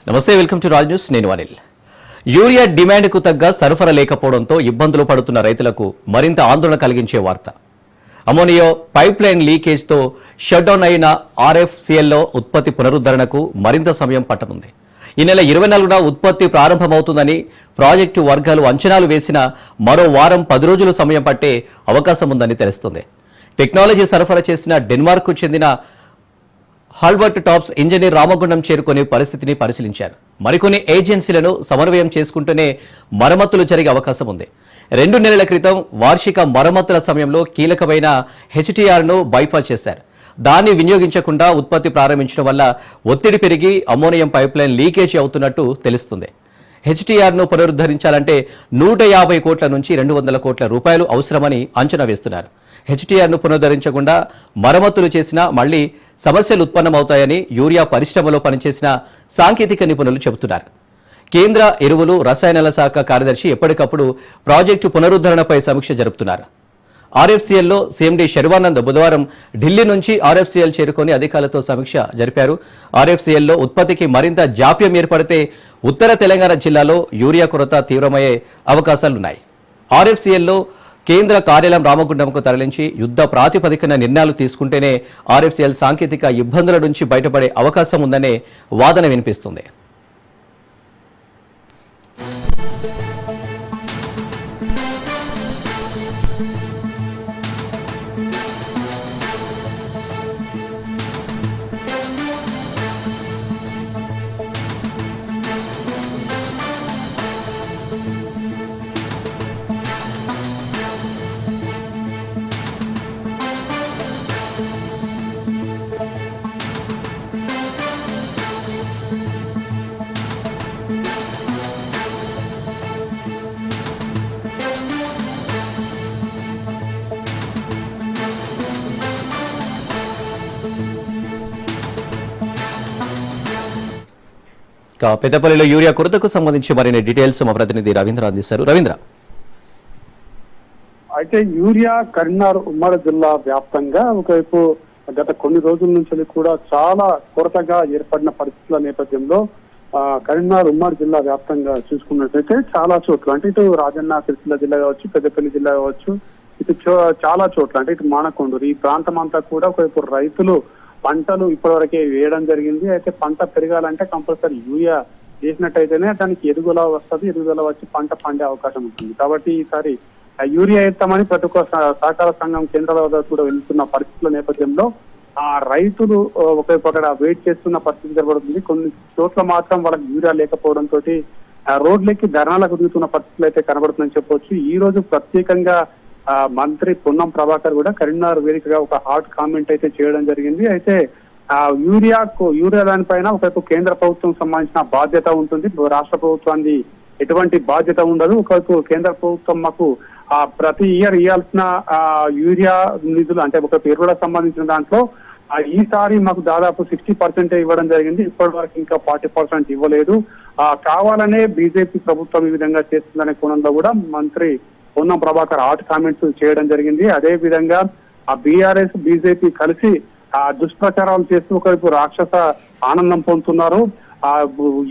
నమస్తే, welcome to Raj news. నేను Anil. Urea డిమాండ్కు తగ్గ సరఫరా లేకపోవడంతో ఇబ్బందులు పడుతున్న రైతులకు మరింత ఆందోళన కలిగించే వార్త. అమోనియా పైప్ లైన్ లీకేజ్తో షట్ డౌన్ అయిన ఆర్ఎఫ్సిఎల్లో ఉత్పత్తి పునరుద్ధరణకు మరింత సమయం పట్టనుంది. ఈ నెల 24న ఉత్పత్తి ప్రారంభమవుతుందని ప్రాజెక్టు వర్గాలు అంచనాలు వేసిన మరో వారం 10 రోజులు సమయం పట్టే అవకాశం ఉందని తెలుస్తుంది. టెక్నాలజీ సరఫరా చేసిన డెన్మార్క్కు చెందిన హాల్బర్ట్ టాప్స్ ఇంజనీర్ రామగుండం చేరుకునే పరిస్థితిని పరిశీలించారు. మరికొన్ని ఏజెన్సీలను సమన్వయం చేసుకుంటూనే మరమ్మతులు జరిగే అవకాశం ఉంది. 2 నెలల క్రితం వార్షిక మరమ్మతుల సమయంలో కీలకమైన హెచ్టీఆర్ను బైపాస్ చేశారు. దాన్ని వినియోగించకుండా ఉత్పత్తి ప్రారంభించడం వల్ల ఒత్తిడి పెరిగి అమ్మోనియం పైప్లైన్ లీకేజీ అవుతున్నట్టు తెలుస్తుంది. హెచ్టీఆర్ను పునరుద్ధరించాలంటే 150 కోట్ల నుంచి 200 కోట్ల రూపాయలు అవసరమని అంచనా వేస్తున్నారు. హెచ్టీఆర్ను పునరుద్ధరించకుండా మరమ్మతులు చేసినా మళ్లీ సమస్యలు ఉత్పన్నమవుతాయని యూరియా పరిశ్రమలో పనిచేసిన సాంకేతిక నిపుణులు చెబుతున్నారు. కేంద్ర ఎరువులు రసాయనాల శాఖ కార్యదర్శి ఎప్పటికప్పుడు ప్రాజెక్టు పునరుద్ధరణపై సమీక్ష జరుపుతున్నారు. ఆర్ఎఫ్సిఎల్లో సీఎండీ శర్వానంద్ బుధవారం ఢిల్లీ నుంచి ఆర్ఎఫ్సిఎల్ చేరుకొని అధికారులతో సమీక్ష జరిపారు. ఆర్ఎఫ్సిఎల్లో ఉత్పత్తికి మరింత జాప్యం ఏర్పడితే ఉత్తర తెలంగాణ జిల్లాలో యూరియా కొరత తీవ్రమయ్యే అవకాశాలున్నాయి. ఆర్ఎఫ్సిఎల్లో కేంద్ర కార్యాలయం రామగుండంకు తరలించి యుద్ధ ప్రాతిపదికన నిర్ణయాలు తీసుకుంటేనే ఆర్ఎఫ్సిఎల్ సాంకేతిక ఇబ్బందుల నుంచి బయటపడే అవకాశం ఉందనే వాదన వినిపిస్తుంది. పెద్దపల్లిలో యూరియా కొరతకు సంబంధించి మరిన్ని డీటెయిల్స్ మా ప్రతినిధి రవీంద్ర అందిస్తారు. రవీంద్ర, అయితే యూరియా కరీంనగర్ ఉమ్మడి జిల్లా వ్యాప్తంగా ఒకవైపు గత కొన్ని రోజుల నుంచి కూడా చాలా కొరతగా ఏర్పడిన పరిస్థితుల నేపథ్యంలో కరీంనగర్ ఉమ్మడి జిల్లా వ్యాప్తంగా చూసుకున్నట్లయితే చాలా చోట్ల అంటే ఇటు రాజన్న సిరిసిల్ల జిల్లా కావచ్చు, పెద్దపల్లి జిల్లా కావచ్చు, ఇటు చాలా చోట్ల అంటే ఇటు మానకొండూరు ఈ ప్రాంతం అంతా కూడా ఒకవైపు రైతులు పంటలు ఇప్పటివరకే వేయడం జరిగింది. అయితే పంట పెరగాలంటే కంపల్సరీ యూరియా వేసినట్టయితేనే దానికి ఎదుగుదల వస్తుంది, ఎదుగుదల వచ్చి పంట పండే అవకాశం ఉంటుంది. కాబట్టి ఈసారి యూరియా వేస్తామని ప్రతి ఒక్క సహకార సంఘం కేంద్రాల వద్ద కూడా వెళ్తున్న పరిస్థితుల నేపథ్యంలో ఆ రైతులు ఒకవైపు అక్కడ వెయిట్ చేస్తున్న పరిస్థితి కనబడుతుంది. కొన్ని చోట్ల మాత్రం వాళ్ళకి యూరియా లేకపోవడంతో రోడ్లెక్కి ధర్నాలకు దిగుతున్న పరిస్థితులు అయితే కనబడుతుందని చెప్పొచ్చు. ఈ రోజు ప్రత్యేకంగా మంత్రి పొన్నం ప్రభాకర్ కూడా కరీంనగర్ వేదికగా ఒక హాట్ కామెంట్ అయితే చేయడం జరిగింది. అయితే యూరియా దానిపైన ఒకవైపు కేంద్ర ప్రభుత్వం సంబంధించిన బాధ్యత ఉంటుంది, రాష్ట్ర ప్రభుత్వానికి ఎటువంటి బాధ్యత ఉండదు. ఒకవైపు కేంద్ర ప్రభుత్వం మాకు ప్రతి ఇయర్ ఇవ్వాల్సిన యూరియా నిధులు అంటే ఒకవైపు ఎరువులకు సంబంధించిన దాంట్లో ఈసారి మాకు దాదాపు 60% ఇవ్వడం జరిగింది, ఇప్పటి వరకు ఇంకా 40% ఇవ్వలేదు. కావాలనే బీజేపీ ప్రభుత్వం ఈ విధంగా చేస్తుందనే కోణంలో కూడా మంత్రి పొన్నం ప్రభాకర్ హాట్ కామెంట్స్ చేయడం జరిగింది. అదే విధంగా ఆ బీఆర్ఎస్ బీజేపీ కలిసి దుష్ప్రచారాలు చేస్తూ ఒకవైపు రాక్షస ఆనందం పొందుతున్నారు.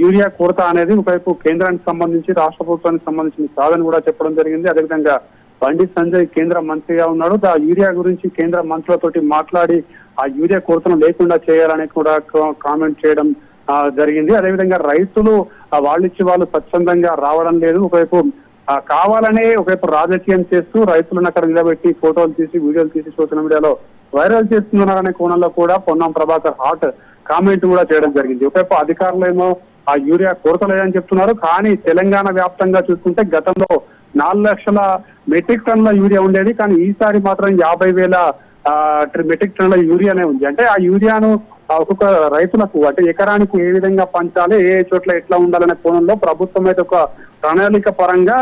యూరియా కొరత అనేది ఒకవైపు కేంద్రానికి సంబంధించి రాష్ట్ర ప్రభుత్వానికి సంబంధించిన సాధన కూడా చెప్పడం జరిగింది. అదేవిధంగా బండి సంజయ్ కేంద్ర మంత్రిగా ఉన్నాడు. ఆ యూరియా గురించి కేంద్ర మంత్రులతోటి మాట్లాడి ఆ యూరియా కొరతను లేకుండా చేయాలని కూడా కామెంట్ చేయడం జరిగింది. అదేవిధంగా రైతులు వాళ్ళు స్వచ్ఛందంగా రావడం లేదు, ఒకవైపు కావాలనే ఒకవైపు రాజకీయం చేస్తూ రైతులను అక్కడ నిలబెట్టి ఫోటోలు తీసి వీడియోలు తీసి సోషల్ మీడియాలో వైరల్ చేస్తున్నారనే కోణంలో కూడా పొన్నం ప్రభాకర్ హాట్ కామెంట్ కూడా చేయడం జరిగింది. ఒకవైపు అధికారులేమో ఆ యూరియా కొరత లేదని చెప్తున్నారు, కానీ తెలంగాణ వ్యాప్తంగా చూసుకుంటే గతంలో 4 లక్షల మెట్రిక్ టన్నుల యూరియా ఉండేది, కానీ ఈసారి మాత్రం 50,000 మెట్రిక్ టన్నుల యూరియానే ఉంది. అంటే ఆ యూరియాను ఒక్కొక్క రైతులకు అంటే ఎకరానికి ఏ విధంగా పంచాలి, ఏ చోట్ల ఎట్లా ఉండాలనే కోణంలో ప్రభుత్వం అయితే ఒక ప్రణాళిక పరంగా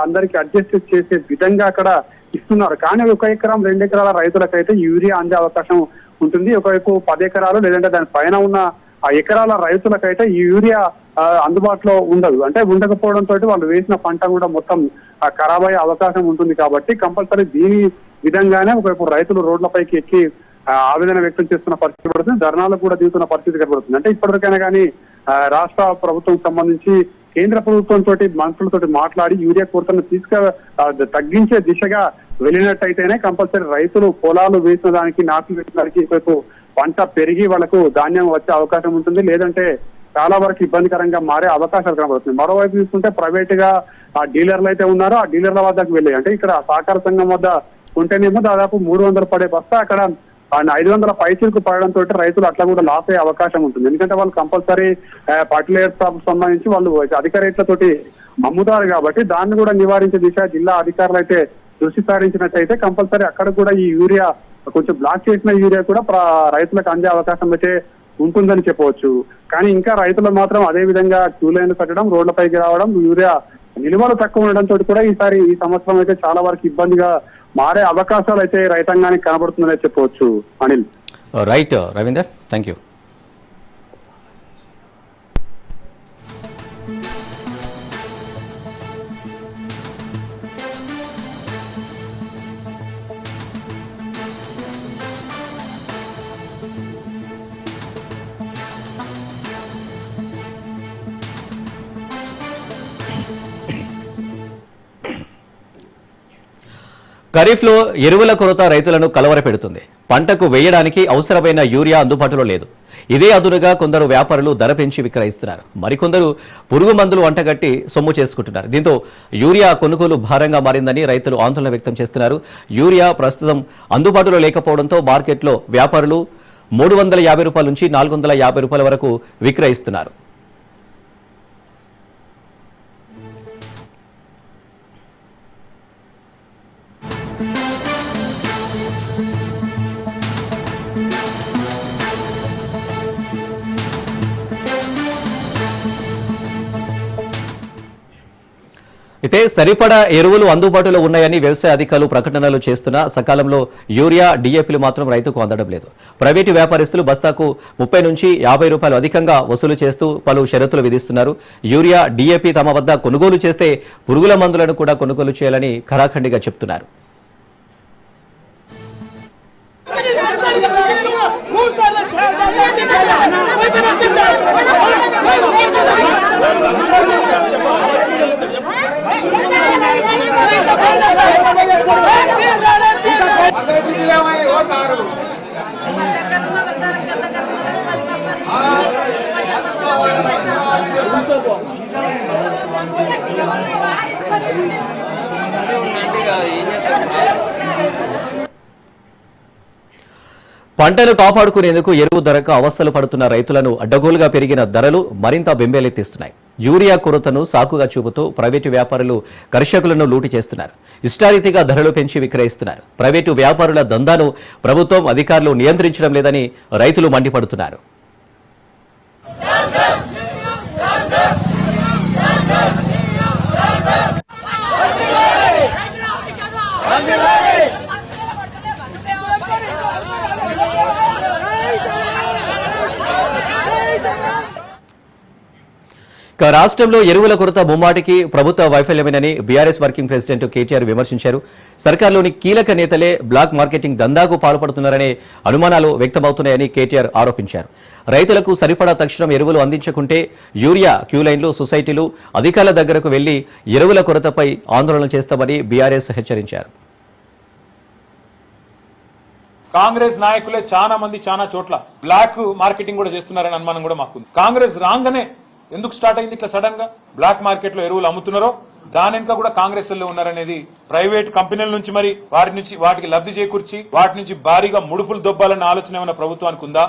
అందరికి అడ్జస్ట్ చేసే విధంగా అక్కడ ఇస్తున్నారు. కానీ 1 ఎకరం 2 ఎకరాల రైతులకైతే యూరియా అందే అవకాశం ఉంటుంది. ఒకవైపు 10 ఎకరాలు లేదంటే దాని పైన ఉన్న ఆ ఎకరాల రైతులకైతే ఈ యూరియా అందుబాటులో ఉండదు. అంటే ఉండకపోవడంతో వాళ్ళు వేసిన పంట కూడా మొత్తం ఖరాబ్ అయ్యే అవకాశం ఉంటుంది. కాబట్టి కంపల్సరీ దీని విధంగానే ఒకవైపు రైతులు రోడ్లపైకి ఎక్కి ఆవేదన వ్యక్తం చేస్తున్న పరిస్థితి పడుతుంది, ధర్నాలకు కూడా దిగుతున్న పరిస్థితి కనబడుతుంది. అంటే ఇప్పటికైనా కానీ రాష్ట్ర ప్రభుత్వం సంబంధించి కేంద్ర ప్రభుత్వం తోటి మంత్రులతోటి మాట్లాడి యూరియా కొరతను తగ్గించే దిశగా వెళ్ళినట్టయితేనే కంపల్సరీ రైతులు పొలాలు వేసిన దానికి నాట్లు వేసిన దానికి వైపు పంట పెరిగి వాళ్ళకు ధాన్యం వచ్చే అవకాశం ఉంటుంది. లేదంటే చాలా వరకు ఇబ్బందికరంగా మారే అవకాశాలు కనబడుతుంది. మరోవైపు చూసుకుంటే ప్రైవేట్ గా ఆ డీలర్లు అయితే ఉన్నారో ఆ డీలర్ల వద్దకు వెళ్ళి, అంటే ఇక్కడ సహకార సంఘం వద్ద ఉంటేనేమో దాదాపు 300 పడే బస్తా అక్కడ 500 పైసలకు పడడంతో రైతులు అట్లా కూడా లాస్ అయ్యే అవకాశం ఉంటుంది. ఎందుకంటే వాళ్ళు కంపల్సరీ ఫర్టిలైజర్స్ సంబంధించి వాళ్ళు అధిక రేట్లతోటి అమ్ముతారు కాబట్టి దాన్ని కూడా నివారించే దిశ జిల్లా అధికారులు అయితే దృష్టి సారించినట్టయితే కంపల్సరీ అక్కడ కూడా ఈ యూరియా కొంచెం బ్లాక్ చేసిన యూరియా కూడా రైతులకు అందే అవకాశం అయితే ఉంటుందని చెప్పవచ్చు. కానీ ఇంకా రైతులు మాత్రం అదే విధంగా క్యూ లైన్ కట్టడం, రోడ్లపైకి రావడం, యూరియా నిల్వలు తక్కువ ఉండడంతో కూడా ఈ సంవత్సరం అయితే చాలా వరకు ఇబ్బందిగా మారే అవకాశాలు అయితే రైతాంగానికి కనబడుతుందనే చెప్పవచ్చు. Anil. Right Ravinder, thank you. ఖరీఫ్లో ఎరువుల కొరత రైతులను కలవరపెడుతుంది. పంటకు వేయడానికి అవసరమైన యూరియా అందుబాటులో లేదు. ఇదే అదునుగా కొందరు వ్యాపారులు ధర పెంచి విక్రయిస్తున్నారు. మరికొందరు పురుగు మందులు అంటగట్టి సొమ్ము చేసుకుంటున్నారు. దీంతో యూరియా కొనుగోలు భారంగా మారిందని రైతులు ఆందోళన వ్యక్తం చేస్తున్నారు. యూరియా ప్రస్తుతం అందుబాటులో లేకపోవడంతో మార్కెట్లో వ్యాపారులు 350 రూపాయల నుంచి 450 రూపాయల వరకు విక్రయిస్తున్నారు. అయితే సరిపడా ఎరువులు అందుబాటులో ఉన్నాయని వ్యవసాయ అధికారులు ప్రకటనలు చేస్తున్నా సకాలంలో యూరియా, డీఏపీలు మాత్రం రైతుకు అందడం లేదు. ప్రైవేటు వ్యాపారస్తులు బస్తాకు 30 నుంచి 50 రూపాయలు అధికంగా వసూలు చేస్తూ పలు షరతులు విధిస్తున్నారు. యూరియా, డీఏపీ తమ వద్ద కొనుగోలు చేస్తే పురుగుల మందులను కూడా కొనుగోలు చేయాలని ఖరాఖండిగా చెప్తున్నారు. పంటను కాపాడుకునేందుకు ఎరువు ధరకు అవస్థలు పడుతున్న రైతులను అడ్డగోలుగా పెరిగిన ధరలు మరింత బెంబేలెత్తిస్తున్నాయి. యూరియా కొరతను సాకుగా చూపుతూ ప్రైవేటు వ్యాపారులు కర్షకులను లూటి చేస్తున్నారు. ఇష్టారీతిగా ధరలు పెంచి విక్రయిస్తున్నారు. ప్రైవేటు వ్యాపారుల దందాను ప్రభుత్వం, అధికారులు నియంత్రించడం లేదని రైతులు మండిపడుతున్నారు. రాష్ట్రంలో ఎరువుల కొరత ముమ్మాటికి ప్రభుత్వ వైఫల్యమేనని బీఆర్ఎస్ వర్కింగ్ ప్రెసిడెంట్ కేటీఆర్ విమర్శించారు. సర్కార్లోని కీలక నేతలే బ్లాక్ మార్కెటింగ్ దందాకు పాల్పడుతున్నారనే అనుమానాలు వ్యక్తమవుతున్నాయని కేటీఆర్ ఆరోపించారు. రైతులకు సరిపడా తక్షణం ఎరువులు అందించకుంటే యూరియా క్యూలైన్లు, సొసైటీలు అధికారుల దగ్గరకు వెళ్లి ఎరువుల కొరతపై ఆందోళన చేస్తామని బీఆర్ఎస్ హెచ్చరించారు. కాంగ్రెస్ నాయకులే చాలా మంది చాలా చోట్ల బ్లాక్ మార్కెటింగ్ కూడా చేస్తున్నారని అనుమానం కూడా మాకు. కాంగ్రెస్ రాగానే ఎందుకు స్టార్ట్ అయింది ఇట్లా సడన్ గా బ్లాక్ మార్కెట్ లో ఎరువులు అమ్ముతున్నారో దాని వెనుక కూడా కాంగ్రెస్ లో ఉన్నారనేది ప్రైవేట్ కంపెనీల నుంచి మరి వాటికి లబ్ధి చేకూర్చి వాటి నుంచి భారీగా ముడుపులు దొబ్బాలన్న ఆలోచన ఏమైనా ప్రభుత్వానికి ఉందా,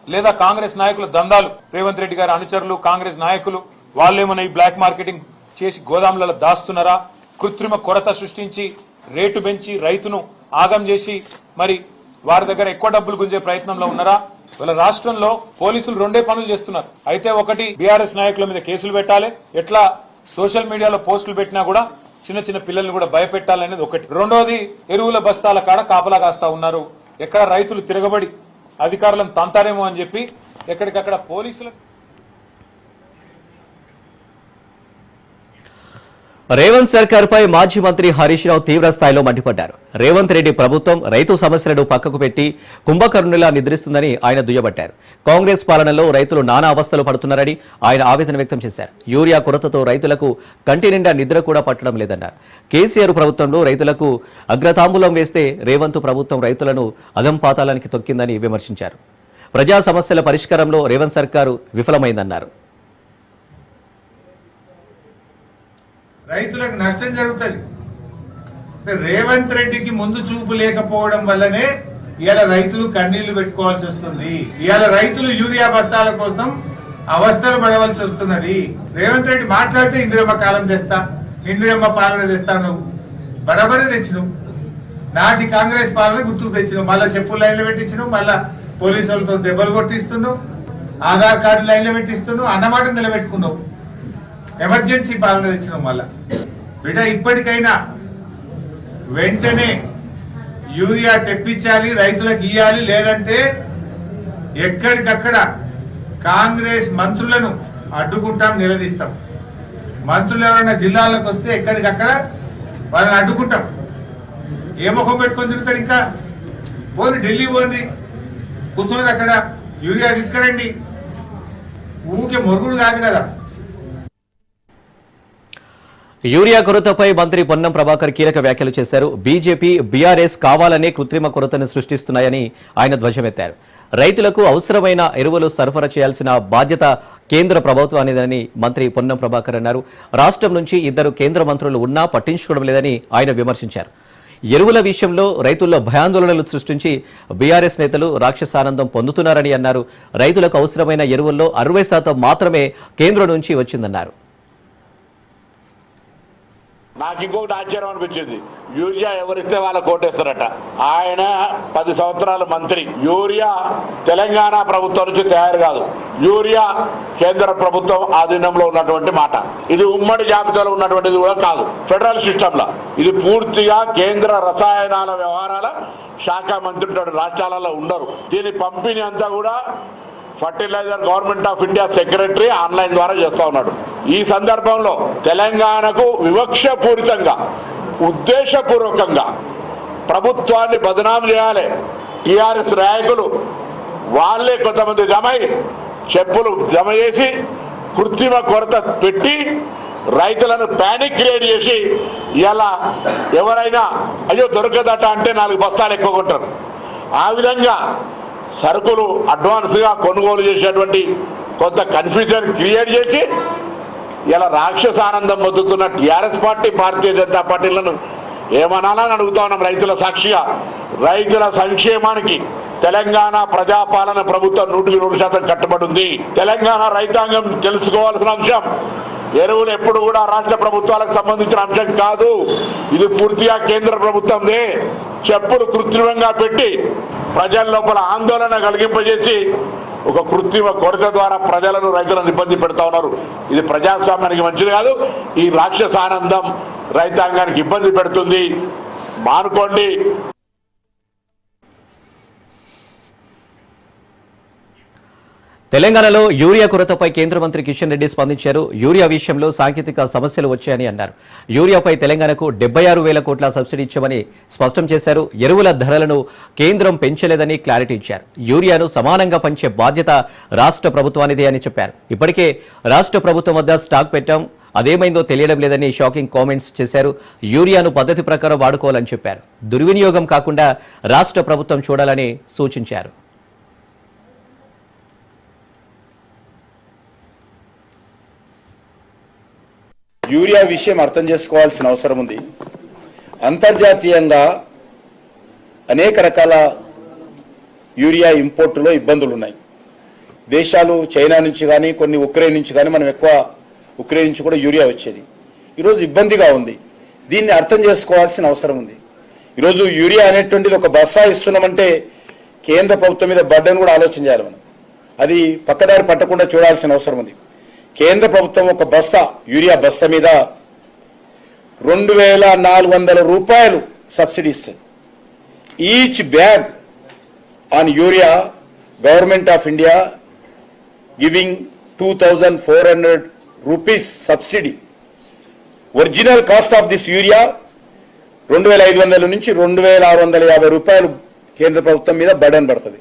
లేదా కాంగ్రెస్ నాయకుల దందాలు, రేవంత్ రెడ్డి గారి అనుచరులు, కాంగ్రెస్ నాయకులు వాళ్ళేమైనా ఈ బ్లాక్ మార్కెటింగ్ చేసి గోదాములలో దాస్తున్నారా, కృత్రిమ కొరత సృష్టించి రేటు పెంచి రైతును ఆగం చేసి మరి వారి దగ్గర ఎక్కువ డబ్బులు గుంజే ప్రయత్నంలో ఉన్నారా? వీళ్ళ రాష్ట్రంలో పోలీసులు రెండే పనులు చేస్తున్నారు. అయితే ఒకటి బీఆర్ఎస్ నాయకుల మీద కేసులు పెట్టాలి, ఎట్లా సోషల్ మీడియాలో పోస్టులు పెట్టినా కూడా చిన్న చిన్న పిల్లల్ని కూడా భయపెట్టాలనేది ఒకటి. రెండోది ఎరువుల బస్తాల కాడ కాపలా కాస్తా ఉన్నారు. ఎక్కడ రైతులు తిరగబడి అధికారులను తంతారేమో అని చెప్పి ఎక్కడికక్కడ పోలీసులు. రేవంత్ సర్కార్పై మాజీ మంత్రి హరీష్ రావు తీవ్ర స్థాయిలో మండిపడ్డారు. రేవంత్ రెడ్డి ప్రభుత్వం రైతు సమస్యలను పక్కకు పెట్టి కుంభకర్ణులా నిద్రిస్తుందని ఆయన దుయ్యబట్టారు. కాంగ్రెస్ పాలనలో రైతులు నానా అవస్థలు పడుతున్నారని ఆయన ఆవేదన వ్యక్తం చేశారు. యూరియా కొరతతో రైతులకు కంటి నిండా నిద్ర కూడా పట్టడం లేదన్నారు. కేసీఆర్ ప్రభుత్వంలో రైతులకు అగ్రతాంబూలం వేస్తే రేవంత్ ప్రభుత్వం రైతులను అధంపాతాలానికి తొక్కిందని విమర్శించారు. ప్రజా సమస్యల పరిష్కారంలో రేవంత్ సర్కారు విఫలమైందన్నారు. రైతులకు నష్టం జరుగుతుంది. రేవంత్ రెడ్డికి ముందు చూపు లేకపోవడం వల్లనే ఇవాళ రైతులు కన్నీళ్లు పెట్టుకోవాల్సి వస్తుంది. ఇవాళ రైతులు యూరియా బస్తాల కోసం అవస్థలు పడవలసి వస్తున్నది. రేవంత్ రెడ్డి మాట్లాడితే ఇందిరమ్మ కాలం తెస్తా, ఇందిరమ్మ పాలన తెస్తా, నువ్వు బరాబరే తెచ్చినావు. నాటి కాంగ్రెస్ పాలన గుర్తుకు తెచ్చినావు. మళ్ళా చెప్పులు లైన్లో పెట్టించినావు, మళ్ళా పోలీసులతో దెబ్బలు కొట్టిస్తున్నావు, ఆధార్ కార్డు లైన్లో పెట్టిస్తున్నావు, అన్నమాట నిలబెట్టుకున్నావు. ఎమర్జెన్సీ పాలన తెచ్చినాం. మళ్ళా బిడ్డ ఇప్పటికైనా వెంటనే యూరియా తెప్పించాలి, రైతులకు ఇవ్వాలి. లేదంటే ఎక్కడికక్కడ కాంగ్రెస్ మంత్రులను అడ్డుకుంటాం, నిలదీస్తాం. మంత్రులు ఎవరైనా జిల్లాలకు వస్తే ఎక్కడికక్కడ వాళ్ళని అడ్డుకుంటాం. ఏ ముఖం పెట్టుకొని తిరుగుతారు? ఇంకా పోని ఢిల్లీ పోని కూర్చొని అక్కడ యూరియా తీసుకురండి. ఊకే మొరుగుడు కాదు కదా. యూరియా కొరతపై మంత్రి పొన్నం ప్రభాకర్ కీలక వ్యాఖ్యలు చేశారు. బీజేపీ, బీఆర్ఎస్ కావాలనే కృత్రిమ కొరతను సృష్టిస్తున్నాయని ఆయన ధ్వజమెత్తారు. రైతులకు అవసరమైన ఎరువులు సరఫరా చేయాల్సిన బాధ్యత కేంద్ర ప్రభుత్వానిదని మంత్రి పొన్నం ప్రభాకర్ అన్నారు. రాష్ట్రం నుంచి 2 కేంద్ర మంత్రులు ఉన్నా పట్టించుకోవడం లేదని ఆయన విమర్శించారు. ఎరువుల విషయంలో రైతుల్లో భయాందోళనలు సృష్టించి బీఆర్ఎస్ నేతలు రాక్షసానందం పొందుతున్నారని అన్నారు. రైతులకు అవసరమైన ఎరువుల్లో 60% మాత్రమే కేంద్రం నుంచి వచ్చిందన్నారు. నాకు ఇంకొకటి ఆశ్చర్యం అనిపించింది. యూరియా ఎవరిస్తే వాళ్ళ కోటేస్తారట. ఆయన 10 సంవత్సరాల మంత్రి. యూరియా తెలంగాణ ప్రభుత్వం నుంచి తయారు కాదు, యూరియా కేంద్ర ప్రభుత్వం ఆధీనంలో ఉన్నటువంటి మాట. ఇది ఉమ్మడి జాబితాలో ఉన్నటువంటిది కూడా కాదు, ఫెడరల్ సిస్టంలో. ఇది పూర్తిగా కేంద్ర రసాయనాల వ్యవహారాల శాఖ మంత్రి ఉంటాడు, రాష్ట్రాలలో ఉండరు. దీని పంపిణీ అంతా కూడా fertiliser government of India secretary online ద్వారా చేస్తా ఉన్నాడు. ఈ సందర్భంలో తెలంగాణకు వివక్షపూరితంగా, ఉద్దేశపూర్వకంగా ప్రభుత్వాన్ని బదనాం చేయాలి. టీఆర్ఎస్ నాయకులు వాళ్ళే కొంతమంది జమై చెప్పులు జమ చేసి కృత్రిమ కొరత పెట్టి రైతులను ప్యానిక్ క్రియేట్ చేసి ఇలా ఎవరైనా అయ్యో దొరకదట అంటే 4 బస్తాలు ఎక్కువ కొంటారు. ఆ విధంగా సరుకులు అడ్వాన్స్గా కొనుగోలు చేసేటువంటి కొంత కన్ఫ్యూజన్ క్రియేట్ చేసి ఇలా రాక్షసానందం పొందుతున్న టీఆర్ఎస్ పార్టీ, భారతీయ జనతా పార్టీలను ఏమనాలని అడుగుతా ఉన్నాం. రైతుల సాక్షిగా రైతుల సంక్షేమానికి తెలంగాణ ప్రజాపాలన ప్రభుత్వం 100% కట్టుబడి ఉంది. తెలంగాణ రైతాంగం తెలుసుకోవాల్సిన అంశం ఎరువులు ఎప్పుడు కూడా రాష్ట్ర ప్రభుత్వాలకు సంబంధించిన అంశం కాదు. ఇది పూర్తిగా కేంద్ర ప్రభుత్వందే. చెప్పులు కృత్రిమంగా పెట్టి ప్రజల లోపల ఆందోళన కలిగింపజేసి ఒక కృత్రిమ కొరత ద్వారా ప్రజలను, రైతులను ఇబ్బంది పెడతా ఉన్నారు. ఇది ప్రజాస్వామ్యానికి మంచిది కాదు. ఈ రాక్షసానందం రైతాంగానికి ఇబ్బంది పెడుతుంది, మానుకోండి. తెలంగాణలో యూరియా కొరతపై కేంద్ర మంత్రి కిషన్ రెడ్డి స్పందించారు. యూరియా విషయంలో సాంకేతిక సమస్యలు వచ్చాయని అన్నారు. యూరియాపై తెలంగాణకు 76,000 కోట్ల సబ్సిడీ ఇచ్చామని స్పష్టం చేశారు. ఎరువుల ధరలను కేంద్రం పెంచలేదని క్లారిటీ ఇచ్చారు. యూరియాను సమానంగా పంచే బాధ్యత రాష్ట్ర ప్రభుత్వానిదే అని చెప్పారు. ఇప్పటికే రాష్ట్ర ప్రభుత్వం వద్ద స్టాక్ పెట్టాం, అదేమైందో తెలియడం లేదని షాకింగ్ కామెంట్స్ చేశారు. యూరియాను పద్ధతి ప్రకారం వాడుకోవాలని చెప్పారు. దుర్వినియోగం కాకుండా రాష్ట్ర ప్రభుత్వం చూడాలని సూచించారు. యూరియా విషయం అర్థం చేసుకోవాల్సిన అవసరం ఉంది. అంతర్జాతీయంగా అనేక రకాల యూరియా ఇంపోర్టులో ఇబ్బందులు ఉన్నాయి. దేశాలు చైనా నుంచి కానీ, కొన్ని ఉక్రెయిన్ నుంచి కానీ, మనం ఎక్కువ ఉక్రెయిన్ నుంచి కూడా యూరియా వచ్చేది. ఈరోజు ఇబ్బందిగా ఉంది. దీన్ని అర్థం చేసుకోవాల్సిన అవసరం ఉంది. ఈరోజు యూరియా అనేటువంటిది ఒక బస్సా ఇస్తున్నామంటే కేంద్ర ప్రభుత్వం మీద బర్డెన్ కూడా ఆలోచన చేయాలి. మనం అది పక్కదారి పట్టకుండా చూడాల్సిన అవసరం ఉంది. కేంద్ర ప్రభుత్వం ఒక బస్తా, యూరియా బస్తా మీద 2,400 రూపాయలు సబ్సిడీ ఇస్తుంది. Each bag on urea government of India giving 2,400 rupees subsidy original cost of this urea 2,500 నుంచి 2,650 రూపాయలు కేంద్ర ప్రభుత్వం మీద బర్డన్ పడుతుంది.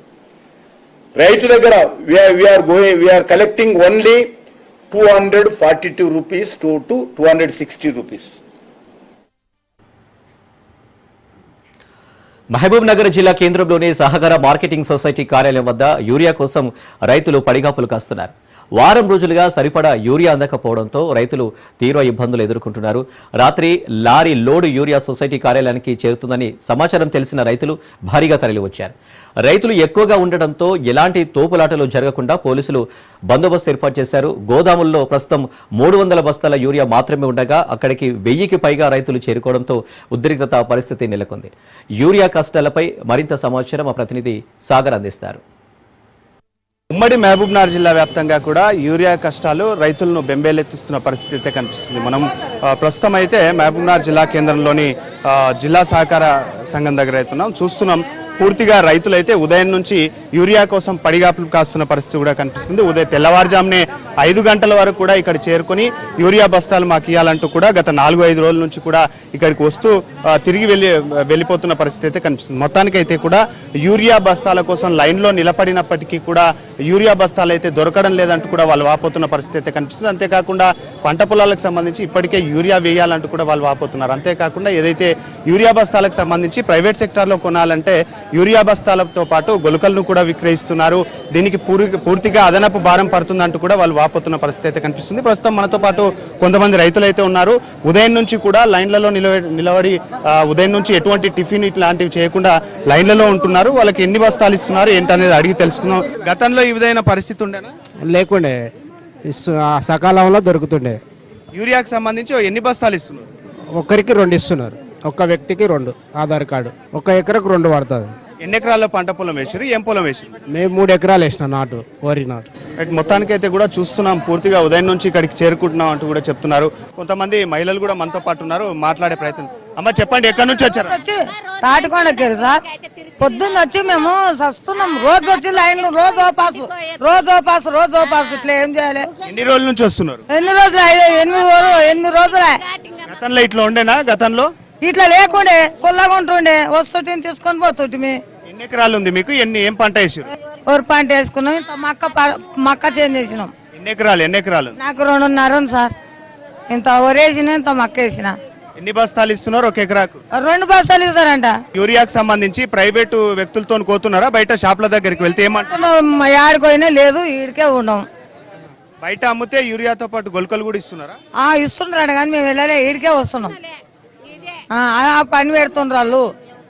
రైతు దగ్గర we are collecting only 242 rupees to 260 rupees. Mahabubnagar జిల్లా కేంద్రంలోని సహకార మార్కెటింగ్ సొసైటీ కార్యాలయం వద్ద యూరియా కోసం రైతులు పడిగాపులు కాస్తున్నారు. వారం రోజులుగా సరిపడా యూరియా అందకపోవడంతో రైతులు తీవ్ర ఇబ్బందులు ఎదుర్కొంటున్నారు. రాత్రి లారీ లోడ్ యూరియా సొసైటీ కార్యాలయానికి చేరుతుందని సమాచారం తెలిసిన రైతులు భారీగా తరలివచ్చారు. రైతులు ఎక్కువగా ఉండడంతో ఎలాంటి తోపులాటలు జరగకుండా పోలీసులు బందోబస్తు ఏర్పాటు చేశారు. గోదాముల్లో ప్రస్తుతం 300 బస్తాల యూరియా మాత్రమే ఉండగా అక్కడికి 1000కి పైగా రైతులు చేరుకోవడంతో ఉద్రిక్తత పరిస్థితి నెలకొంది. యూరియా కష్టాలపై మరింత సమాచారం మా ప్రతినిధి సాగర్ అందిస్తారు. ఉమ్మడి మహబూబ్నగర్ జిల్లా వ్యాప్తంగా కూడా యూరియా కష్టాలు రైతులను బెంబేలెత్తిస్తున్న పరిస్థితి అయితే కనిపిస్తుంది. మనం ప్రస్తుతం అయితే మహబూబ్నగర్ జిల్లా కేంద్రంలోని జిల్లా సహకార సంఘం దగ్గర అవుతున్నాం. చూస్తున్నాం పూర్తిగా రైతులైతే ఉదయం నుంచి యూరియా కోసం పడిగాపులు కాస్తున్న పరిస్థితి కూడా కనిపిస్తుంది. తెల్లవారుజామునే 5 గంటల వరకు కూడా ఇక్కడ చేరుకొని యూరియా బస్తాలు మాకు ఇవ్వాలంటూ కూడా గత 4-5 రోజుల నుంచి కూడా ఇక్కడికి వస్తూ తిరిగి వెళ్ళిపోతున్న పరిస్థితి అయితే కనిపిస్తుంది. మొత్తానికైతే కూడా యూరియా బస్తాల కోసం లైన్లో నిలబడినప్పటికీ కూడా యూరియా బస్తాలు అయితే దొరకడం లేదంటూ కూడా వాళ్ళు వాపోతున్న పరిస్థితి అయితే కనిపిస్తుంది. అంతేకాకుండా పంట పొలాలకు సంబంధించి ఇప్పటికే యూరియా వేయాలంటూ కూడా వాళ్ళు వాపోతున్నారు. అంతేకాకుండా ఏదైతే యూరియా బస్తాలకు సంబంధించి ప్రైవేట్ సెక్టార్లో కొనాలంటే యూరియా బస్తాలతో పాటు గొలుకలను కూడా విక్రయిస్తున్నారు. దీనికి పూర్తిగా అదనపు భారం పడుతుందంటూ కూడా వాళ్ళు వాపోతున్న పరిస్థితి అయితే కనిపిస్తుంది. ప్రస్తుతం మనతో పాటు కొంతమంది రైతులు అయితే ఉన్నారు. ఉదయం నుంచి కూడా లైన్లలో నిలబడి ఉదయం నుంచి ఎటువంటి టిఫిన్ ఇట్లాంటివి చేయకుండా లైన్లలో ఉంటున్నారు. వాళ్ళకి ఎన్ని బస్తాలు ఇస్తున్నారు ఏంటనేది అడిగి తెలుసుకుందాం. గతంలో ఈ విధమైన పరిస్థితి ఉండేనా? లేకుండే సకాలంలో దొరుకుతుండే. యూరియాకి సంబంధించి ఎన్ని బస్తాలు ఇస్తున్నారు? ఒక్కరికి 2 ఇస్తున్నారు. ఒక్క వ్యక్తికి 2 ఆధార్ కార్డు. 1 ఎకరకు 2 పడుతుంది. ఎన్ని ఎకరాల్లో పంట పొలం వేసారు? ఏం పొలం వేసారు? మేము 3 ఎకరాలు వేసిన నాటు, వరి నాటు. మొత్తానికైతే కూడా చూస్తున్నాం పూర్తిగా ఉదయం నుంచి ఇక్కడికి చేరుకుంటున్నాం అంటూ కూడా చెప్తున్నారు. కొంతమంది మహిళలు కూడా మనతో పాటు ఉన్నారు, మాట్లాడే ప్రయత్నం. అమ్మ చెప్పండి, ఎక్కడి నుంచి వచ్చారు? తాటికొండకి సార్ పొద్దున్న వచ్చి మేము వస్తున్నాం. రోజు వచ్చి లైన్లు రోజు ఓపాసు ఇట్లా ఏం చేయాలి? ఎన్ని రోజుల నుంచి వస్తున్నారు? ఎన్ని రోజులు? 8 రోజులే. గతంలో ఇట్లా ఉండేనా? గతంలో ఇట్లా లేకుండే కొల్లగా ఉంటుండే, వస్తుంటే తీసుకొని పోతుంటే. ఎన్ని ఎకరాలు ఉంది మీకు? ఏం పంట వేసారు? వరి పంట వేసుకున్నాం. ఇంత మక్క చేంజ్ చేసినాం. ఎన్ని ఎకరాలు? నాకు 2.5 ఉంది సార్. ఇంత వరి వేసిన, ఇంత మక్క వేసిన. ఎన్ని బస్తాలు ఇస్తున్నారు 1 ఎకరాకు? 2 బస్తాలు ఇస్తారంట. యూరియాకి సంబంధించి ప్రైవేటు వ్యక్తులతో కోతున్నారా? బయట షాప్ల దగ్గరికి వెళ్తే ఏమంటారు? ఆడిపోయినా లేదు, ఈడికే ఉండం. బయట అమ్మితే యూరియాతో పాటు గొలుకలు కూడా ఇస్తున్నారా? ఇస్తున్నారంట కానీ మేము వెళ్ళలే, ఈడికే వస్తున్నాం. పని పెడుతుండ్రు వాళ్ళు,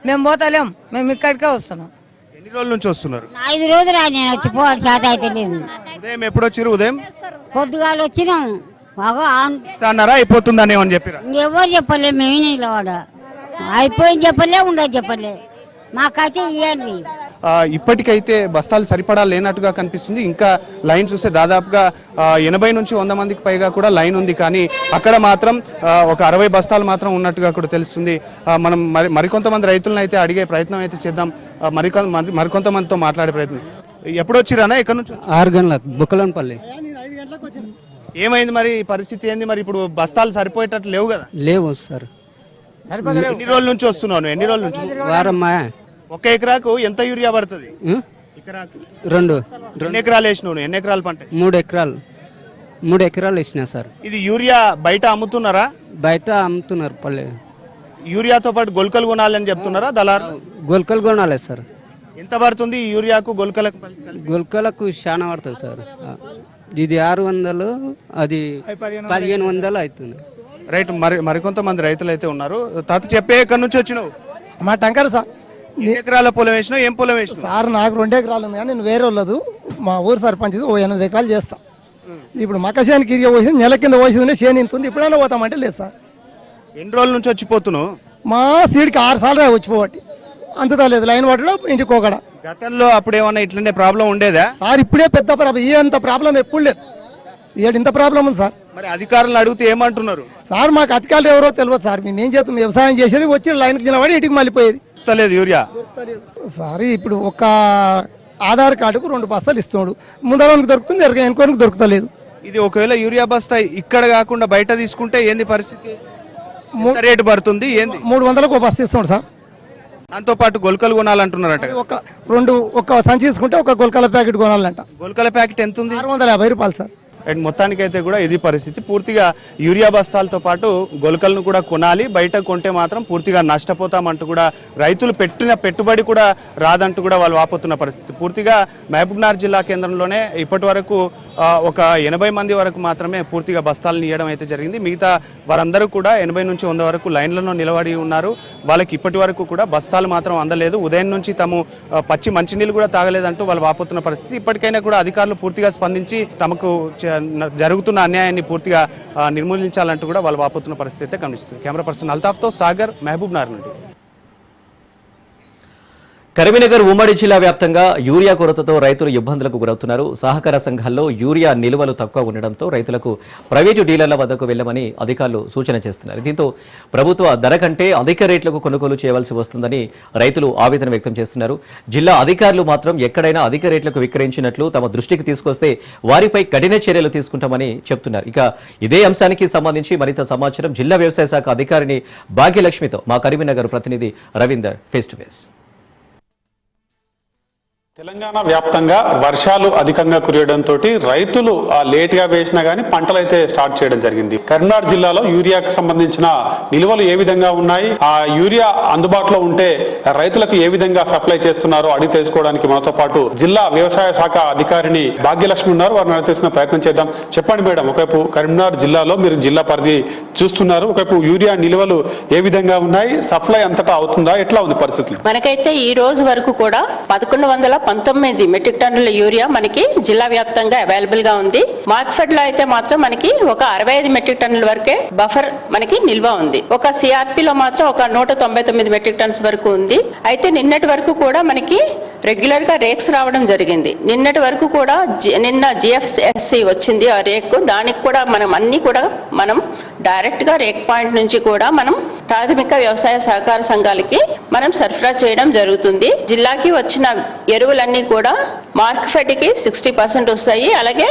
మేము పోతలేం, మేము ఇక్కడికే వస్తున్నాం. ఎన్ని రోజుల నుంచి వస్తున్నారు? 5 రోజులు నేను వచ్చి పోవాలి, చేత అయితే లేదు. ఉదయం ఎప్పుడు వచ్చారు? ఉదయం పొద్దుగాలు వచ్చినాం. అన్నారా అయిపోతుందని ఏమని చెప్పారా? ఎవరు చెప్పలే, మేము నిలవాడ అయిపోయింది చెప్పలే, ఉండదు చెప్పలే. మాకైతే ఇవ్వండి. ఇప్పటికైతే బస్తాలు సరిపడా లేనట్టుగా కనిపిస్తుంది. ఇంకా లైన్ చూస్తే దాదాపుగా 80 నుంచి 100 మందికి పైగా కూడా లైన్ ఉంది. కానీ అక్కడ మాత్రం ఒక 60 బస్తాలు మాత్రం ఉన్నట్టుగా కూడా తెలుస్తుంది. మనం మరికొంతమంది రైతులను అయితే అడిగే ప్రయత్నం అయితే చేద్దాం. మరికొంతమందితో మాట్లాడే ప్రయత్నం. ఎప్పుడు వచ్చిరానా? ఎక్కడి నుంచి? 6 గంటలకు బుక్కలపల్లి. ఏమైంది మరి? పరిస్థితి ఏంది మరి? ఇప్పుడు బస్తాలు సరిపోయేటట్లు లేవు కదా? లేవు సార్. ఎన్ని రోజుల నుంచి వస్తున్నాను? ఎన్ని రోజుల నుంచి? వారమ్మా. 1 ఎకరాకు ఎంత యూరియా పడుతుంది? 2 ఎన్ని ఎకరాలు వేసినావు? ఎన్ని ఎకరాలు పంట? 3 ఎకరాలు వేసినా సార్. ఇది యూరియా బయట అమ్ముతున్నారా? బయట అమ్ముతున్నారు. పల్లె యూరియాతో పాటు గొలుకలు కొనాలని చెప్తున్నారా దళారు? గొలుకలు కొనాలి సార్. ఎంత పడుతుంది యూరియాకు గొలుకలకు? గొలుకలకు చాలా పడుతుంది సార్. ఇది 600, అది 1500 అవుతుంది. రైట్. మరికొంతమంది రైతులు అయితే ఉన్నారు. తాత చెప్పే, ఎక్కడి నుంచి వచ్చినావు? మా టంకర్ సార్. ఎన్ని ఎకరాల పొలం వేసినావు? ఏం పొలం వేసినావు? సార్ నాకు 2 ఎకరాలు ఉంది కానీ నేను వేరే వాళ్ళదు మా ఊరు సర్పంచ్ 8 ఎకరాలు చేస్తా. ఇప్పుడు మక్కశానికి ఇరిగా పోసింది, నెల కింద పోసింది, చేను ఇంత ఉంది. ఇప్పుడైనా పోతామంటే లేదు సార్. ఎన్ని రోజుల నుంచి వచ్చిపోతున్నావు? మా సీడ్కి 6 సార్లు వచ్చిపోవట్టి అంతదా లేదు. లైన్ వాటిలో ఇంటికి పోకడ. గతంలో అప్పుడు ఏమన్నా ఇట్లనే ప్రాబ్లం ఉండేదా సార్? ఇప్పుడే పెద్ద ప్రాబ్లం. అంత ప్రాబ్లం ఎప్పుడు లేదు. ఇంత ప్రాబ్లం ఉంది సార్. మరి అధికారులు అడిగితే ఏమంటున్నారు? సార్ మాకు అధికారులు ఎవరో తెలియదు సార్. మేము ఏం చేస్తాం? వ్యవసాయం చేసేది, వచ్చి లైన్కి నిలబడి ఇంటికి మళ్ళీపోయేది. లేదు యూరియా సార్. ఇప్పుడు ఒక ఆధార్ కార్డుకు 2 బస్తాలు ఇస్తున్నాడు. ముందరానికి దొరుకుతుంది, వెనుకోనికి దొరుకుతలేదు. ఇది ఒకవేళ యూరియా బస్తా ఇక్కడ కాకుండా బయట తీసుకుంటే ఏంది పరిస్థితి? ఎంత రేటు పడుతుంది ఏంది? 300కు ఒక బస్తా ఇస్తాడు సార్. దాంతో పాటు గొలకలు కొనాలంటున్నారట. ఒక సంచి తీసుకుంటే ఒక గొలకల ప్యాకెట్ కొనాలంట. గొలకల ప్యాకెట్ ఎంత ఉంది? 650 రూపాయలు సార్. అండ్ మొత్తానికైతే కూడా ఇది పరిస్థితి. పూర్తిగా యూరియా బస్తాలతో పాటు గొలకలను కూడా కొనాలి, బయట కొంటే మాత్రం పూర్తిగా నష్టపోతామంటూ కూడా రైతులు పెట్టిన పెట్టుబడి కూడా రాదంటూ కూడా వాళ్ళు వాపోతున్న పరిస్థితి. పూర్తిగా మహబూబ్నగర్ జిల్లా కేంద్రంలోనే ఇప్పటి వరకు ఒక 80 మంది వరకు మాత్రమే పూర్తిగా బస్తాలను ఇవ్వడం అయితే జరిగింది. మిగతా వారందరూ కూడా 80 నుంచి 100 వరకు లైన్లలో నిలబడి ఉన్నారు. వాళ్ళకి ఇప్పటి వరకు కూడా బస్తాలు మాత్రం అందలేదు. ఉదయం నుంచి తాము పచ్చి మంచినీళ్ళు కూడా తాగలేదంటూ వాళ్ళు వాపోతున్న పరిస్థితి. ఇప్పటికైనా కూడా అధికారులు పూర్తిగా స్పందించి తమకు జరుగుతున్న అన్యాయాన్ని పూర్తిగా నిర్మూలించాలంటూ కూడా వాళ్ళు వాపోతున్న పరిస్థితి అయితే కనిపిస్తుంది. కెమెరా పర్సన్ అల్తాఫ్తో సాగర్, మహబూబ్నగర్ నుండి. కరీంనగర్ ఉమ్మడి జిల్లా వ్యాప్తంగా యూరియా కొరతతో రైతులు ఇబ్బందులకు గురవుతున్నారు. సహకార సంఘాల్లో యూరియా నిల్వలు తక్కువ ఉండడంతో రైతులకు ప్రైవేటు డీలర్ల వద్దకు వెళ్లమని అధికారులు సూచన చేస్తున్నారు. దీంతో ప్రభుత్వ ధర కంటే అధిక రేట్లకు కొనుగోలు చేయవలసి వస్తుందని రైతులు ఆవేదన వ్యక్తం చేస్తున్నారు. జిల్లా అధికారులు మాత్రం ఎక్కడైనా అధిక రేట్లకు విక్రయించినట్లు తమ దృష్టికి తీసుకొస్తే వారిపై కఠిన చర్యలు తీసుకుంటామని చెప్తున్నారు. ఇక ఇదే అంశానికి సంబంధించి మరింత సమాచారం జిల్లా వ్యవసాయ శాఖ అధికారిని భాగ్యలక్ష్మితో మా కరీంనగర్ ప్రతినిధి Ravinder face to face. Telangana వ్యాప్తంగా వర్షాలు అధికంగా కురియడంతో రైతులు లేట్గా వేసినా కానీ పంటలు అయితే స్టార్ట్ చేయడం జరిగింది. కరీంనగర్ జిల్లాలో యూరియాకు సంబంధించిన నిల్వలు ఏ విధంగా ఉన్నాయి, ఆ యూరియా అందుబాటులో ఉంటే రైతులకు ఏ విధంగా సప్లై చేస్తున్నారో అడిగి తెలుసుకోవడానికి మనతో పాటు జిల్లా వ్యవసాయ శాఖ అధికారిని భాగ్యలక్ష్మి ఉన్నారు. వారిని అడిగి తెలిసిన ప్రయత్నం చేద్దాం. చెప్పండి మేడం, ఒకవైపు కరీంనగర్ జిల్లాలో మీరు జిల్లా పరిధి చూస్తున్నారు, ఒకవైపు యూరియా నిల్వలు ఏ విధంగా ఉన్నాయి, సప్లై అంతటా అవుతుందా, ఎట్లా ఉంది పరిస్థితులు? మనకైతే ఈ రోజు వరకు కూడా 1119 మెట్రిక్ టన్నుల యూరియా మనకి జిల్లా వ్యాప్తంగా అవైలబుల్ గా ఉంది. మార్కెట్ లో అయితే మాత్రం మనకి ఒక 65 మెట్రిక్ టన్నుల వరకే బఫర్ మనకి నిల్వ ఉంది. ఒక సిఆర్పి లో మాత్రం ఒక 199 మెట్రిక్ టన్స్ వరకు ఉంది. అయితే నిన్నటి వరకు కూడా మనకి రెగ్యులర్ గా రేక్స్ రావడం జరిగింది. నిన్నటి వరకు కూడా నిన్న జిఎఫ్ఎస్సి వచ్చింది ఆ రేక్. దానికి కూడా మనం డైరెక్ట్ గా రేక్ పాయింట్ నుంచి కూడా మనం ప్రాథమిక వ్యవసాయ సహకార సంఘాలకి మనం సరఫరా చేయడం జరుగుతుంది. జిల్లాకి వచ్చిన ఎరువులన్నీ కూడా మార్కెట్ కి 60% వస్తాయి. అలాగే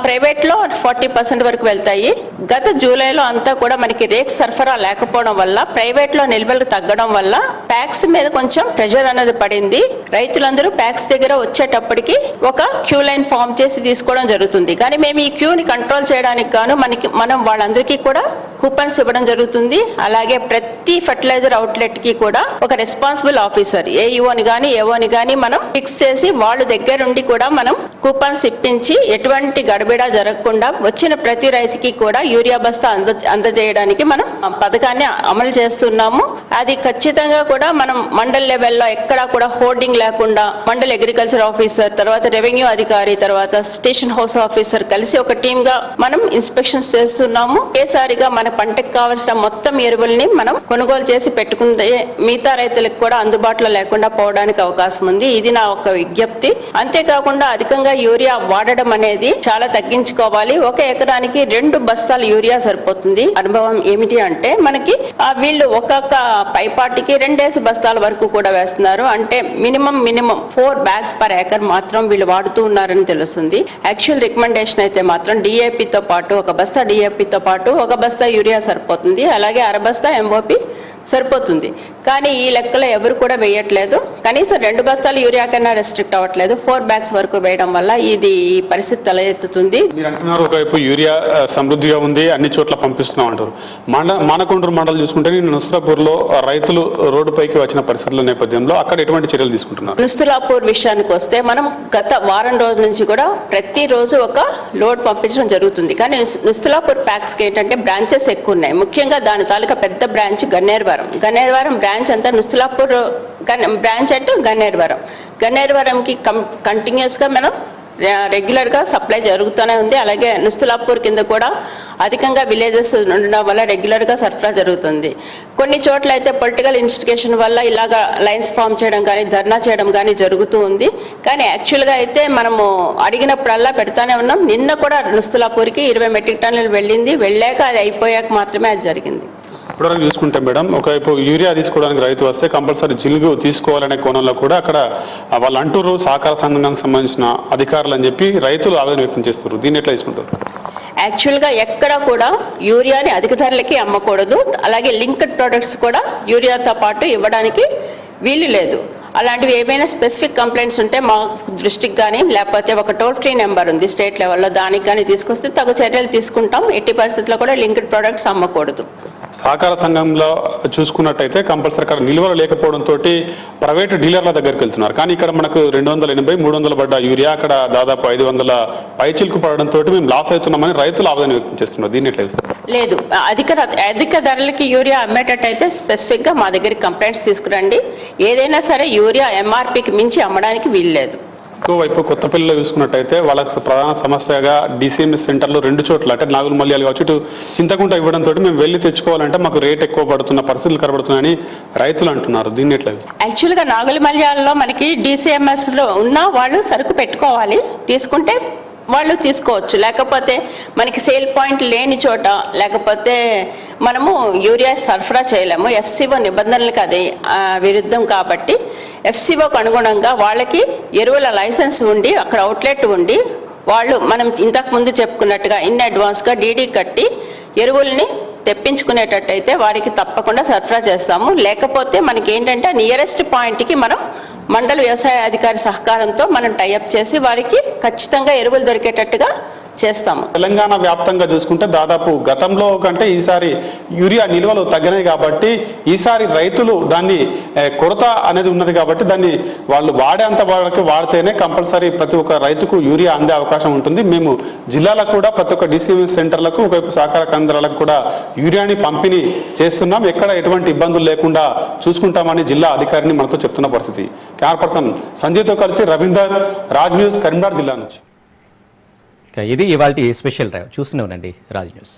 ప్రైవేట్ లో 40% వరకు వెళ్తాయి. గత జూలైలో అంతా కూడా మనకి రేక్ సరఫరా లేకపోవడం వల్ల ప్రైవేట్ లో నిల్వలు తగ్గడం వల్ల ప్యాక్స్ మీద కొంచెం ప్రెషర్ అనేది పడింది. రైతులందరూ ప్యాక్స్ దగ్గర వచ్చేటప్పటికి ఒక క్యూ లైన్ ఫామ్ చేసి తీసుకోవడం జరుగుతుంది. కానీ మేము ఈ క్యూని కంట్రోల్ చేయడానికి గాను మనం వాళ్ళందరికీ కూడా కూపన్స్ ఇవ్వడం జరుగుతుంది. అలాగే ప్రతి ఫర్టిలైజర్ అవుట్లెట్ కి కూడా ఒక రెస్పాన్సిబుల్ ఆఫీసర్ ఏఈఓని గానీ ఏఓని గానీ మనం ఫిక్స్ చేసి వాళ్ళ దగ్గరుండి కూడా మనం కూపన్స్ ఇప్పించి ఎటువంటి గడబిడా జరగకుండా వచ్చిన ప్రతి రైతుకి కూడా యూరియా బస్తా అందజేయడానికి మనం పథకాన్ని అమలు చేస్తున్నాము. అది ఖచ్చితంగా కూడా మనం మండల్ లెవెల్లో ఎక్కడా కూడా హోర్డింగ్ లేకుండా మండల్ అగ్రికల్చర్ ఆఫీసర్, తర్వాత రెవెన్యూ అధికారి, తర్వాత స్టేషన్ హౌస్ ఆఫీసర్ కలిసి ఒక టీమ్ గా మనం ఇన్స్పెక్షన్స్ చేస్తున్నాము. ఒకేసారిగా మన పంటకు కావాల్సిన మొత్తం ఎరువుల్ని మనం కొనుగోలు చేసి పెట్టుకుంటే మిగతా రైతులకు కూడా అందుబాటులో లేకుండా పోవడానికి అవకాశం ఉంది. ఇది నా ఒక విజ్ఞప్తి. అంతేకాకుండా అధికంగా యూరియా వాడడం అనేది చాలా తగ్గించుకోవాలి. ఒక ఎకరానికి 2 బస్తాలు యూరియా సరిపోతుంది. అనుభవం ఏమిటి అంటే మనకి వీళ్ళు ఒక్కొక్క పైపాటికి 2 బస్తాల వరకు కూడా వేస్తున్నారు. అంటే మినిమం 4 బ్యాగ్స్ పర్ ఏకర్ మాత్రం వీళ్ళు వాడుతూ ఉన్నారని తెలుస్తుంది. యాక్చువల్ రికమెండేషన్ అయితే మాత్రం డిఏపితో పాటు ఒక బస్తా డిఏపితో పాటు ఒక బస్తా యూరియా సరిపోతుంది. అలాగే 1/2 బస్తా ఎంఓపి సరిపోతుంది. కానీ ఈ లెక్కలో ఎవరు కూడా వేయట్లేదు. కనీసం 2 బస్తాలు యూరియా కన్నా రెస్ట్రిక్ట్ అవ్వట్లేదు. 4 బ్యాగ్స్ వరకు వేయడం వల్ల ఈ పరిస్థితి తలెత్తుతుంది. మీరు అంటున్నారు ఒకవైపు యూరియా సమృద్ధిగా ఉంది, అన్ని చోట్ల పంపిస్తున్నాం అంటారు. మానకొండూరు మండలం చూసుకుంటే నుస్రాపూర్ లో రైతులు రోడ్డుపైకి వచ్చిన పరిస్థితుల నేపథ్యంలో అక్కడ ఎటువంటి చర్యలు తీసుకుంటున్నారు? నుస్రాపూర్ విషయానికి వస్తే మనం గత వారం రోజుల నుంచి కూడా ప్రతిరోజు ఒక లోడ్ పంపించడం జరుగుతుంది. కానీ నుస్రాపూర్ ప్యాక్స్ కి ఏంటంటే బ్రాంచెస్ ఎక్కువ ఉన్నాయి. ముఖ్యంగా దాని తాలూకా పెద్ద బ్రాంచ్ గన్నేరువరం బ్రాంచ్ అంతా నుస్రాపూర్ బ్రాంచ్ అంటే గన్నేరువరంకి కంటిన్యూస్ గా మనం రెగ్యులర్ గా సప్లై జరుగుతూనే ఉంది. అలాగే నుస్రాపూర్ కింద కూడా అధికంగా విలేజెస్ ఉండడం వల్ల రెగ్యులర్ గా సరఫరా జరుగుతుంది. కొన్ని చోట్ల అయితే పొలిటికల్ ఇన్స్టిగేషన్ వల్ల ఇలాగా లైన్స్ ఫామ్ చేయడం కానీ ధర్నా చేయడం కానీ జరుగుతూ ఉంది. కానీ యాక్చువల్ గా అయితే మనము అడిగినప్పుడల్లా పెడతానే ఉన్నాం. నిన్న కూడా నుస్రాపూర్కి 20 మెట్రిక్ టన్నులు వెళ్ళింది. వెళ్ళాక అది అయిపోయాక మాత్రమే అది జరిగింది. ఇప్పటివరకు చూసుకుంటే మేడం, ఒకవైపు యూరియా తీసుకోవడానికి రైతు వస్తే కంపల్సరీ జిలుగు తీసుకోవాలనే కోణంలో కూడా అక్కడ వాళ్ళు అంటూరు సహకార సంఘానికి సంబంధించిన అధికారులు అని చెప్పి రైతులు ఆవేదన వ్యక్తం చేస్తారు. దీన్ని ఎట్లా తీసుకుంటారు? యాక్చువల్గా ఎక్కడ కూడా యూరియాని అధిక ధరలకి అమ్మకూడదు, అలాగే లింక్డ్ ప్రొడక్ట్స్ కూడా యూరియాతో పాటు ఇవ్వడానికి వీలు లేదు. అలాంటివి ఏమైనా స్పెసిఫిక్ కంప్లైంట్స్ ఉంటే మా దృష్టికి కానీ లేకపోతే ఒక టోల్ ఫ్రీ నెంబర్ ఉంది స్టేట్ లెవెల్లో, దానికి కానీ తీసుకొస్తే తగు చర్యలు తీసుకుంటాం. ఎట్టి పరిస్థితుల్లో కూడా లింక్డ్ ప్రొడక్ట్స్ అమ్మకూడదు. సహకార సంఘంలో చూసుకున్నట్టయితే కంపల్సరీ అక్కడ నిల్వలు లేకపోవడంతో ప్రైవేటు డీలర్ల దగ్గరికి వెళ్తున్నారు. కానీ ఇక్కడ మనకు 280, 300 పడ్డ యూరియా అక్కడ దాదాపు 500 పైచిలకు పడడంతో మేము లాస్ అవుతున్నామని రైతులు ఆవేదన వ్యక్తం చేస్తున్నారు. దీన్ని ఎట్లా చూస్తారు? లేదు, అధిక ధరలకి యూరియా అమ్మేటట్టయితే స్పెసిఫిక్గా మా దగ్గరికి కంప్లైంట్స్ తీసుకురండి. ఏదైనా సరే యూరియా ఎంఆర్పికి మించి అమ్మడానికి వీల్లేదు. ఇంకోవైపు కొత్తపల్లిలో చూసుకున్నట్టయితే వాళ్ళకి ప్రధాన సమస్యగా డిసిఎంఎస్ సెంటర్లో 2 చోట్ల అంటే నాగుల మల్యాలు కావచ్చు, ఇటు చింతకుంట ఇవ్వడంతో మేము వెళ్ళి తెచ్చుకోవాలంటే మాకు రేట్ ఎక్కువ పడుతున్న పరిస్థితులు కనబడుతున్నాయని రైతులు అంటున్నారు. దీన్ని ఎట్లా? యాక్చువల్గా నాగుల మల్యాలలో మనకి డిసిఎంఎస్లో ఉన్న వాళ్ళు సరుకు పెట్టుకోవాలి, తీసుకుంటే వాళ్ళు తీసుకోవచ్చు. లేకపోతే మనకి సేల్ పాయింట్ లేని చోట లేకపోతే మనము యూరియా సరఫరా చేయలేము. ఎఫ్సిఓ నిబంధనలకు అది విరుద్ధం కాబట్టి ఎఫ్సిఓకు అనుగుణంగా వాళ్ళకి ఎరువుల లైసెన్స్ ఉండి అక్కడ అవుట్లెట్ ఉండి వాళ్ళు మనం ఇంతకుముందు చెప్పుకున్నట్టుగా ఇన్ అడ్వాన్స్గా డీడీ కట్టి ఎరువుల్ని తెప్పించుకునేటట్టయితే వారికి తప్పకుండా సరఫరా చేస్తాము. లేకపోతే మనకి ఏంటంటే నియరెస్ట్ పాయింట్కి మనం మండల వ్యవసాయ అధికారి సహకారంతో మనం టైఅప్ చేసి వారికి ఖచ్చితంగా ఎరువులు దొరికేటట్టుగా చేస్తాము. తెలంగాణ వ్యాప్తంగా చూసుకుంటే దాదాపు గతంలో కంటే ఈసారి యూరియా నిల్వలు తగ్గినాయి కాబట్టి ఈసారి రైతులు దాన్ని కొరత అనేది ఉన్నది కాబట్టి దాన్ని వాళ్ళు వాడేంత వరకు వాడితేనే కంపల్సరీ ప్రతి ఒక్క రైతుకు యూరియా అందే అవకాశం ఉంటుంది. మేము జిల్లాలకు కూడా ప్రతి ఒక్క డిసిఎంఎస్ సెంటర్లకు ఒకవైపు సహకార కేంద్రాలకు కూడా యూరియాని పంపిణీ చేస్తున్నాం. ఎక్కడ ఎటువంటి ఇబ్బందులు లేకుండా చూసుకుంటామని జిల్లా అధికారిని మనతో చెప్తున్న పరిస్థితి. కెమెరా పర్సన్ సంజయ్తో కలిసి రవీందర్, రాజ్ న్యూస్, కరీంనగర్ జిల్లా నుంచి. ఇది ఇవాల్టి స్పెషల్ డ్రైవ్. చూస్తూనే ఉండండి రాజ్ న్యూస్.